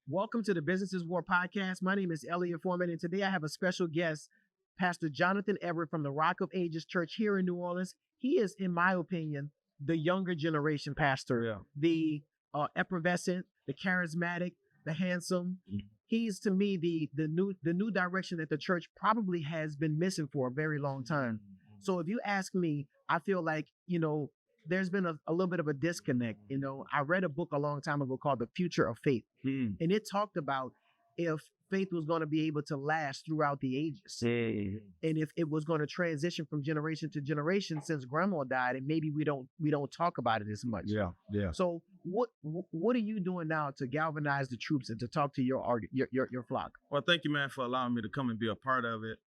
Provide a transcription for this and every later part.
Welcome to the Businesses War podcast. My name is Elliott Forman, and today I have a special guest, Pastor Johnathan Everett from the Rock of Ages Church here in New Orleans. He is, in my opinion, the younger generation pastor, the effervescent, the charismatic, the handsome. He's to me the new direction that the church probably has been missing for a very long time. So if you ask me, I feel like, there's been a little bit of a disconnect. I read a book a long time ago called The Future of Faith. And it talked about if faith was going to be able to last throughout the ages. And if it was going to transition from generation to generation since grandma died, and maybe we don't talk about it as much. Yeah. So what are you doing now to galvanize the troops and to talk to your flock? Well, thank you, man, for allowing me to come and be a part of it.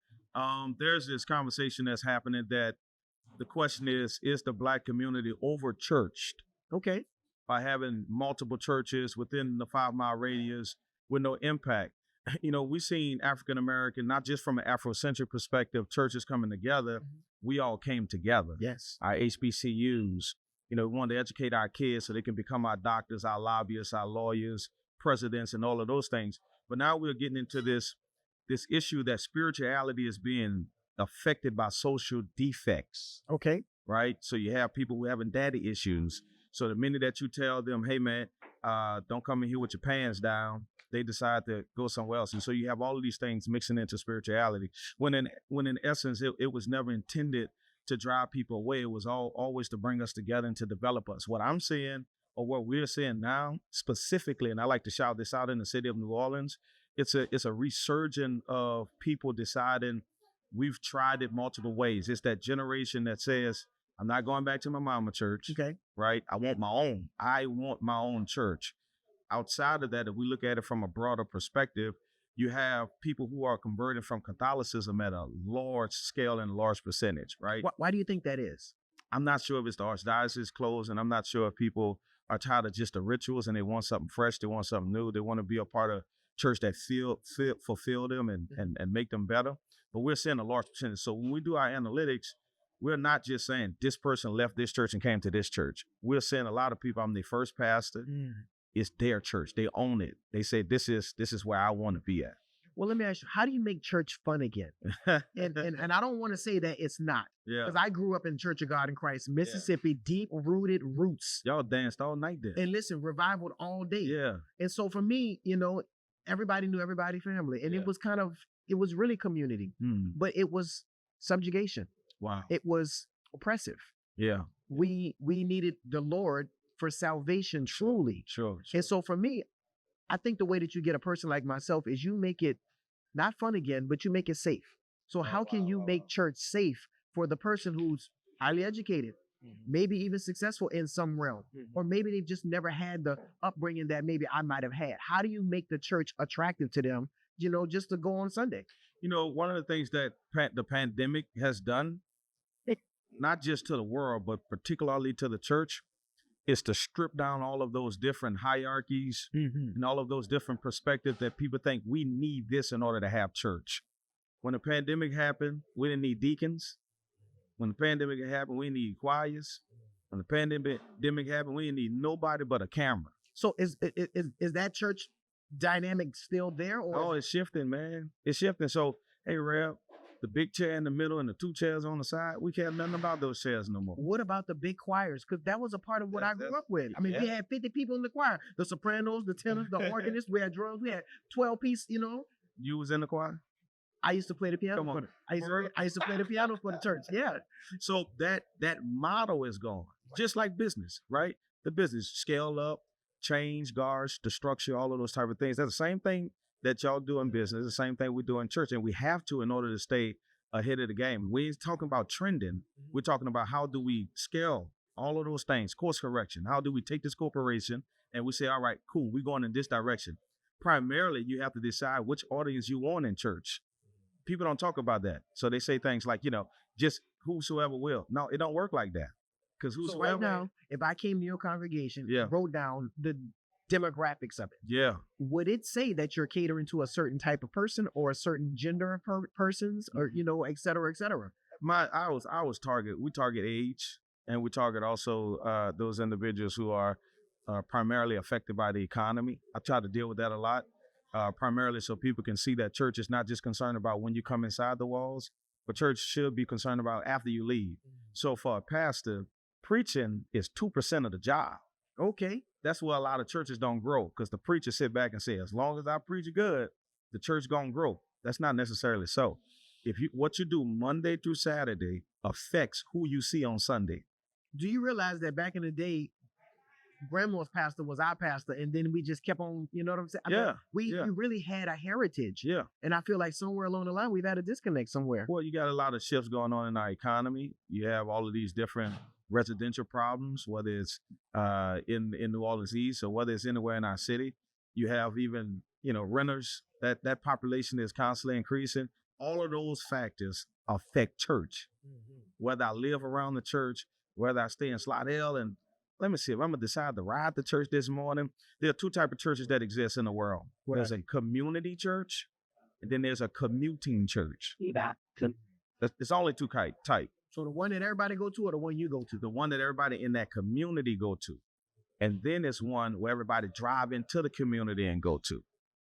There's this conversation that's happening that the question is the Black community over churched? Okay. By having multiple churches within the 5-mile radius with no impact. We've seen African American, not just from an Afrocentric perspective, churches coming together. We all came together. Yes. Our HBCUs, we wanted to educate our kids so they can become our doctors, our lobbyists, our lawyers, presidents, and all of those things. But now we're getting into this issue that spirituality is being affected by social defects. Okay. Right? So you have people who are having daddy issues. So the minute that you tell them, hey, man, don't come in here with your pants down, they decide to go somewhere else. And so you have all of these things mixing into spirituality. When in essence, it was never intended to drive people away. It was always to bring us together and to develop us. What I'm seeing, or what we're seeing now specifically, and I like to shout this out in the city of New Orleans, it's a resurgence of people deciding we've tried it multiple ways. It's that generation that says, I'm not going back to my mama church. Okay. Right? I want my own. I want my own church. Outside of that, if we look at it from a broader perspective, you have people who are converting from Catholicism at a large scale and large percentage, right? Why do you think that is? I'm not sure if it's the archdiocese closed, and I'm not sure if people are tired of just the rituals and they want something fresh, they want something new, they want to be a part of church that fulfill them and make them better. But we're seeing a large percentage. So when we do our analytics, we're not just saying this person left this church and came to this church. We're seeing a lot of people, I'm their first pastor. It's their church. They own it. They say, this is where I want to be at. Well, let me ask you, how do you make church fun again? and I don't want to say that it's not. Yeah. Because I grew up in Church of God in Christ, Mississippi, deep-rooted roots. Y'all danced all night there. And listen, revival all day. Yeah. And so for me, everybody knew everybody family. And it was really community. But it was subjugation. Wow. It was oppressive. Yeah. We needed the Lord for salvation truly. Sure. And so for me, I think the way that you get a person like myself is you make it not fun again, but you make it safe. So how can you make church safe for the person who's highly educated, maybe even successful in some realm, or maybe they've just never had the upbringing that maybe I might have had? How do you make the church attractive to them, just to go on Sunday? One of the things that the pandemic has done, not just to the world, but particularly to the church, is to strip down all of those different hierarchies and all of those different perspectives that people think we need this in order to have church. When the pandemic happened, we didn't need deacons. When the pandemic happened, we didn't need choirs. When the pandemic happened, we didn't need nobody but a camera. So is that church dynamic still there? Or? Oh, it's shifting, man. It's shifting. So, hey, Rev, the big chair in the middle and the two chairs on the side, we can't have nothing about those chairs no more. What about the big choirs? Because that was a part of what I grew up with. I mean, we had 50 people in the choir. The sopranos, the tenors, the organist, we had drums, we had 12-piece, You was in the choir? I used to play the piano. Come on. I used to play the piano for the church. Yeah. So that model is gone. Just like business, right? The business, scale up, change, guards, the structure, all of those type of things. That's the same thing that y'all do in business, the same thing we do in church, and we have to in order to stay ahead of the game. We ain't talking about trending. We're talking about how do we scale all of those things, course correction. How do we take this corporation and we say, all right, cool, we're going in this direction. Primarily, you have to decide which audience you want in church. People don't talk about that. So they say things like, just whosoever will. No, it don't work like that. Because whosoever. So right now, if I came to your congregation, wrote down the demographics of it. Would it say that you're catering to a certain type of person or a certain gender of persons or, et cetera, et cetera? We target age, and we target also those individuals who are primarily affected by the economy. I try to deal with that a lot, primarily so people can see that church is not just concerned about when you come inside the walls, but church should be concerned about after you leave. So for a pastor, preaching is 2% of the job. Okay. That's where a lot of churches don't grow, because the preacher sit back and say, as long as I preach good, the church gonna grow. That's not necessarily so. What you do Monday through Saturday affects who you see on Sunday. Do you realize that back in the day, grandma's pastor was our pastor, and then we just kept on, you know what I'm saying? I mean, we really had a heritage. Yeah. And I feel like somewhere along the line, we've had a disconnect somewhere. Well, you got a lot of shifts going on in our economy. You have all of these different residential problems, whether it's in New Orleans East or whether it's anywhere in our city. You have even, renters, that population is constantly increasing. All of those factors affect church. Whether I live around the church, whether I stay in Slidell, and let me see, if I'm going to decide to ride to church this morning, there are two types of churches that exist in the world. Right. There's a community church, and then there's a commuting church. There's only two types. So the one that everybody go to, or the one you go to? The one that everybody in that community go to. And then there's one where everybody drive into the community and go to,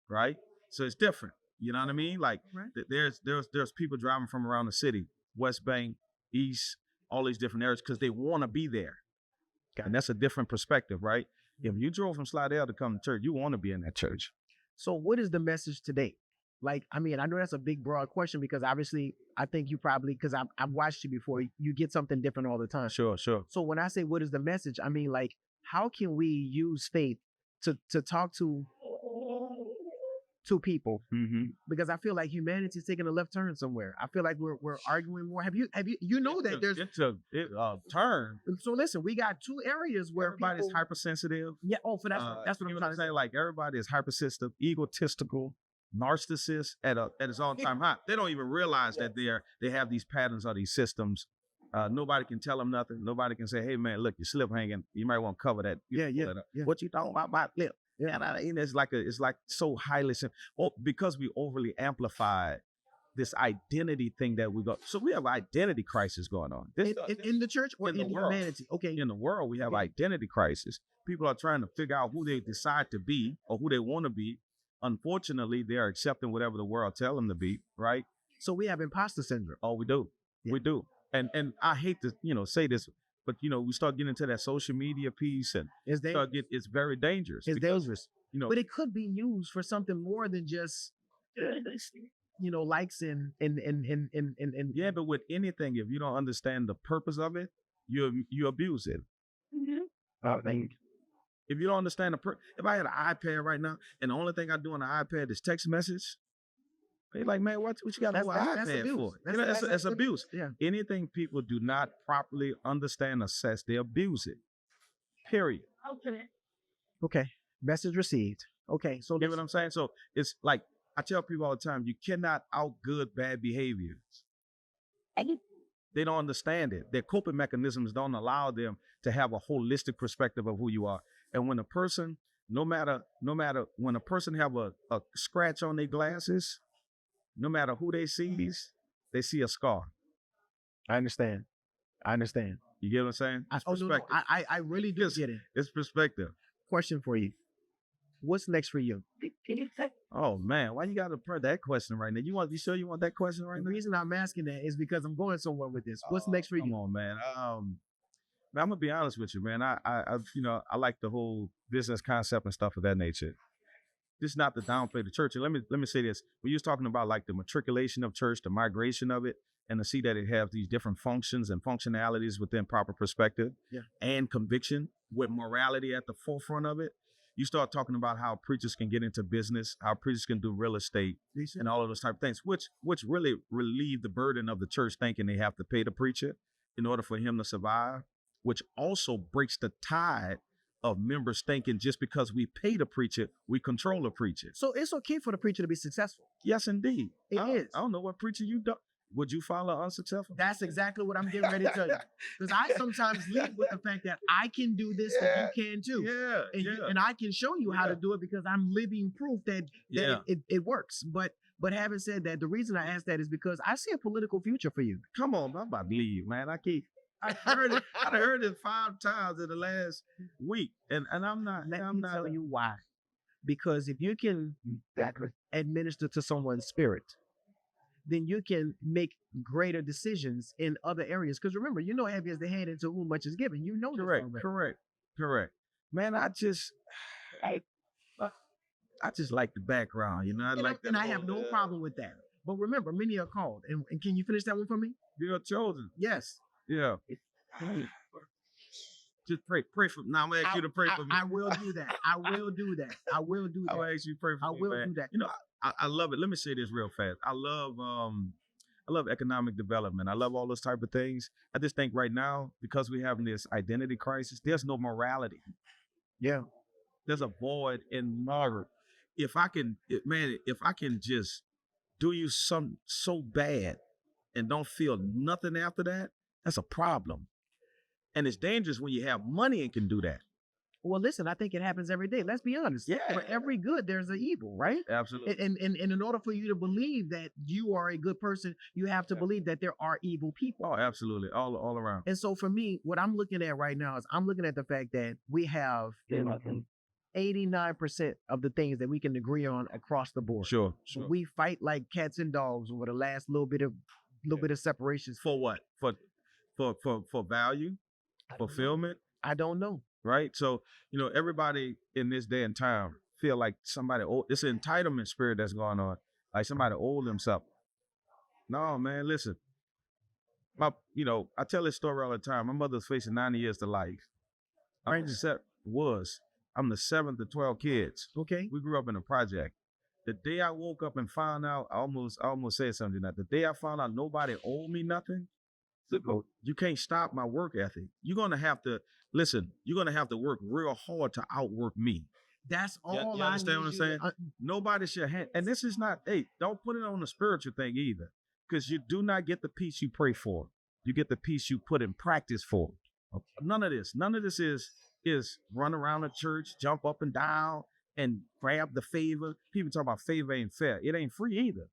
right? So it's different. You know what I mean? Like, right. There's people driving from around the city, West Bank, East, all these different areas, because they want to be there. And that's a different perspective, right? If you drove from Slidell to come to church, you want to be in that church. So what is the message today? Like, I mean, I know that's a big, broad question, because obviously I think you probably, because I've watched you before, you get something different all the time. Sure. So when I say what is the message, I mean, like, how can we use faith to talk to people? Mm-hmm. Because I feel like humanity is taking a left turn somewhere. I feel like we're arguing more. Have you that there's it's a turn. So listen, we got two areas where everybody's hypersensitive. Yeah. Oh, for that's what I'm trying to say. Like, everybody is hypersensitive, egotistical, narcissist at its all-time high. They don't even realize that they have these patterns or these systems. Nobody can tell them nothing. Nobody can say, "Hey man, look, your slip hanging. You might want to cover that." Yeah. What you talking about my lip? Yeah, and it's like so highly because we overly amplified this identity thing that we got. So we have identity crisis going on in the church or in humanity. Okay, in the world we have identity crisis. People are trying to figure out who they decide to be or who they want to be. Unfortunately, they are accepting whatever the world tell them to be. Right. So we have imposter syndrome. Oh, we do. Yeah. We do. And I hate to say this, but we start getting into that social media piece, and it's very dangerous. It's dangerous. But it could be used for something more than just likes and yeah. But with anything, if you don't understand the purpose of it, you abuse it. Mm-hmm. If you don't understand if I had an iPad right now and the only thing I do on the iPad is text message, they're like, man, what you got an iPad for? That's abuse. Yeah. Anything people do not properly understand, assess, they abuse it. Period. Okay. Message received. Okay. So you get what I'm saying? So it's like, I tell people all the time, you cannot outgood bad behaviors. They don't understand it. Their coping mechanisms don't allow them to have a holistic perspective of who you are. And when a person, no matter when a person have a scratch on their glasses, no matter who they see a scar. I understand. You get what I'm saying? I really do get it. It's perspective. Question for you. What's next for you? Oh man, why you got to put that question right now? You sure you want that question right now? The reason I'm asking that is because I'm going somewhere with this. What's next for you? Come on, man. Man, I'm gonna be honest with you, man. I like the whole business concept and stuff of that nature. This is not to downplay the church. And let me say this. When you was talking about like the matriculation of church, the migration of it, and to see that it has these different functions and functionalities within proper perspective and conviction with morality at the forefront of it, you start talking about how preachers can get into business, how preachers can do real estate and all of those type of things, which really relieve the burden of the church thinking they have to pay the preacher in order for him to survive, which also breaks the tide of members thinking just because we pay the preacher, we control the preacher. So it's okay for the preacher to be successful. Yes, indeed. It is. I don't know what preacher you do. Would you follow unsuccessful? That's exactly what I'm getting ready to tell you. Because I sometimes lead with the fact that I can do this and you can too. And I can show you how to do it because I'm living proof that it works. But having said that, the reason I asked that is because I see a political future for you. Come on, I'm about to leave, man. I can't. I heard it. I heard it 5 times in the last week, and I'm not. Let I'm me not. tell you why. Because if you can administer to someone's spirit, then you can make greater decisions in other areas. Because remember, you know, heavy is the hand, into whom much is given. You know this already. Correct. Man, I just like the background, you know. And I have no problem with that. But remember, many are called. And can you finish that one for me? You're chosen. Yes. Yeah. Just pray for me. Now I'm gonna ask you to pray for me. I will do that. I will do that. I will ask you to pray for me. I will do that. You know, I love it. Let me say this real fast. I love economic development. I love all those type of things. I just think right now, because we have this identity crisis, there's no morality. Yeah. There's a void in moral. If I can just do you something so bad and don't feel nothing after that, that's a problem. And it's dangerous when you have money and can do that. Well, listen, I think it happens every day. Let's be honest. Yeah. For every good, there's an evil, right? Absolutely. And in order for you to believe that you are a good person, you have to believe that there are evil people. Oh, absolutely. All around. And so for me, what I'm looking at right now is I'm looking at the fact that we have 89% of the things that we can agree on across the board. Sure. We fight like cats and dogs over the last little bit of separations. For what? For value? Fulfillment? I don't know. Right? So, you know, everybody in this day and time feel like somebody old. It's an entitlement spirit that's going on. Like somebody owed them something. No, man, listen. I tell this story all the time. My mother's facing 90 years to life. I'm the 7th of 12 kids. Okay. We grew up in a project. The day I woke up and found out, I almost said something like that. The day I found out nobody owed me nothing, you can't stop my work ethic. You're going to have to work real hard to outwork me. That's all. You understand what I'm saying? Nobody should and this is not, don't put it on the spiritual thing either. Because you do not get the peace you pray for. You get the peace you put in practice for. None of this is run around the church, jump up and down, and grab the favor. People talk about favor ain't fair. It ain't free either.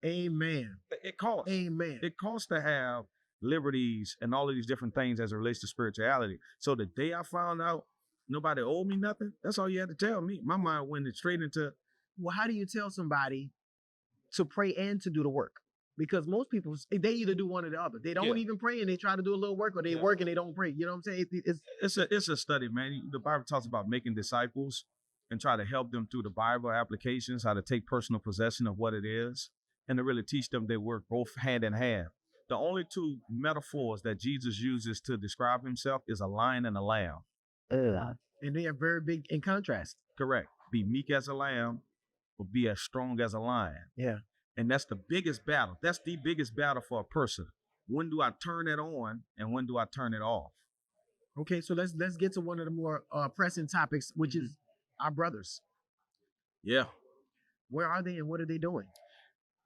Amen. It costs. Amen. It costs to have liberties and all of these different things as it relates to spirituality. So the day I found out nobody owed me nothing, that's all you had to tell me. My mind went straight into... Well, how do you tell somebody to pray and to do the work? Because most people, they either do one or the other. They don't even pray and they try to do a little work, or they work and they don't pray. You know what I'm saying? It's a study, man. The Bible talks about making disciples and try to help them through the Bible applications, how to take personal possession of what it is, and to really teach them they work both hand in hand. The only 2 metaphors that Jesus uses to describe himself is a lion and a lamb. And they are very big in contrast. Correct. Be meek as a lamb, or be as strong as a lion. Yeah. And that's the biggest battle. That's the biggest battle for a person. When do I turn it on and when do I turn it off? Okay, so let's get to one of the more pressing topics, which is our brothers. Yeah. Where are they and what are they doing?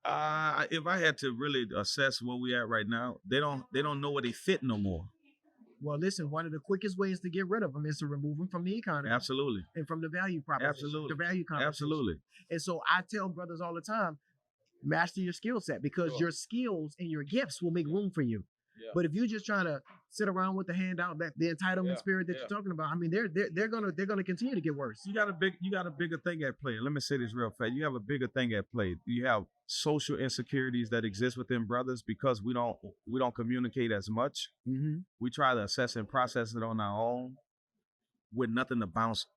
If I had to really assess where we at right now, they don't know where they fit no more. Well, listen, one of the quickest ways to get rid of them is to remove them from the economy. Absolutely. And from the value proposition. Absolutely. The value conversation. Absolutely. And so I tell brothers all the time, master your skill set, because your skills and your gifts will make room for you. Yeah. But if you're just trying to sit around with the handout, that the entitlement spirit that you're talking about, I mean, they're gonna continue to get worse. You got a bigger thing at play. Let me say this real fast. You have a bigger thing at play. You have social insecurities that exist within brothers because we don't communicate as much. Mm-hmm. We try to assess and process it on our own with nothing to bounce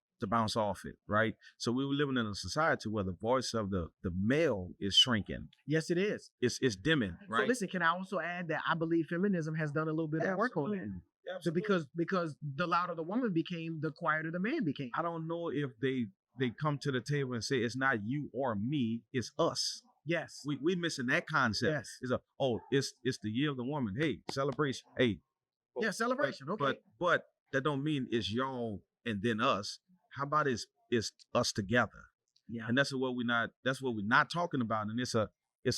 off it, right? So we were living in a society where the voice of the male is shrinking. Yes, it is. It's dimming, right? So listen, can I also add that I believe feminism has done a little bit of work on it. So because the louder the woman became, the quieter the man became. I don't know if they come to the table and say it's not you or me, it's us. Yes. We missing that concept. Yes. It's the year of the woman. Hey, celebration. Hey. Yeah, celebration. Okay. But that don't mean it's y'all and then us. How about it's us together? Yeah. And that's what we're not talking about. And it's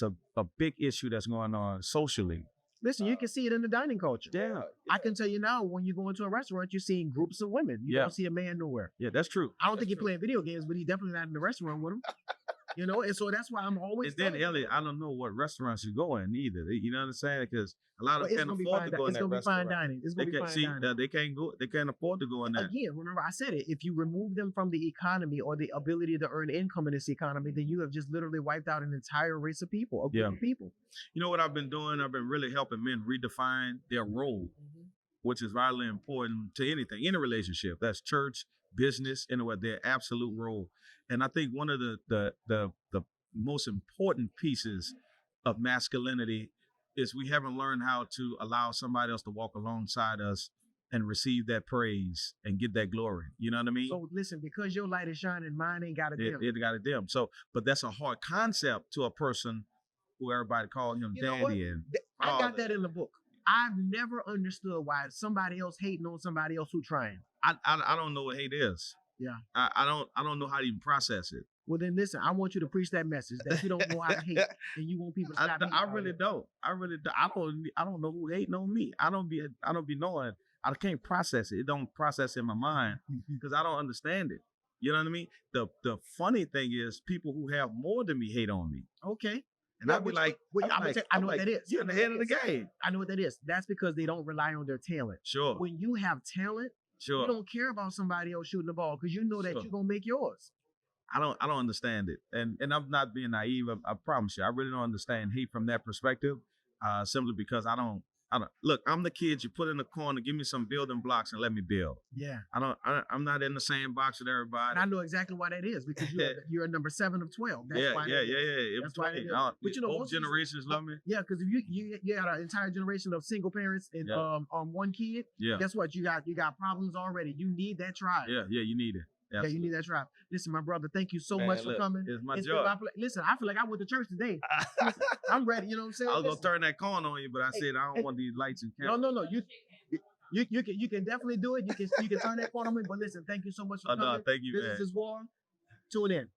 a big issue that's going on socially. Listen, you can see it in the dining culture. Yeah. I can tell you now, when you go into a restaurant, you're seeing groups of women. You don't see a man nowhere. Yeah, that's true. I don't think he's playing video games, but he's definitely not in the restaurant with them. You know, and so that's why I'm always. And then Elliott, I don't know what restaurants you go in either. You know what I'm saying? Because a lot of it's them gonna can't be afford fine. to go in It's that gonna be fine restaurant. dining. It's They gonna be can't fine see. dining. They can't go. They can't afford to go in there. Again, remember I said it. If you remove them from the economy or the ability to earn income in this economy, then you have just literally wiped out an entire race of people, a group of people. You know what I've been doing? I've been really helping men redefine their role, which is vitally important to anything, any relationship. That's church, business, anyway, their absolute role. And I think one of the most important pieces of masculinity is we haven't learned how to allow somebody else to walk alongside us and receive that praise and get that glory. You know what I mean? So listen, because your light is shining, mine ain't got a dim. It got a dim. So, but that's a hard concept to a person who everybody call him daddy. And I got that in the book. I've never understood why somebody else hating on somebody else who trying. I don't know what hate is. Yeah. I don't know how to even process it. Well, then listen, I want you to preach that message that you don't know how to hate, and you want people to stop. I really don't. I don't know who hating on me. I don't be knowing. I can't process it. It don't process in my mind because I don't understand it. You know what I mean? The funny thing is people who have more than me hate on me. Okay. And I'd be like, I know what that is. You're in the head of the game. I know what that is. That's because they don't rely on their talent. Sure. When you have talent, you don't care about somebody else shooting the ball because you know that you're gonna make yours. I don't understand it. And I'm not being naive. I promise you. I really don't understand hate from that perspective. Simply because I don't look, I'm the kid you put in the corner, give me some building blocks and let me build. Yeah. I'm not in the same box with everybody. And I know exactly why that is because you're a number 7 of 12. That's yeah. That's why. But you know, both generations love me. Yeah, because if you got an entire generation of single parents and on one kid, guess what? You got problems already. You need that tribe. Yeah, you need it. Yeah, you need that tribe. Listen, my brother, thank you so much for coming. It's my job. Listen, I feel like I went to church today. Listen, I'm ready. You know what I'm saying? I was gonna turn that corner on you, but I said I don't want these lights and cameras. No. You can definitely do it. You can turn that corner on me. But listen, thank you so much for coming. Thank you. Business is War. Tune in.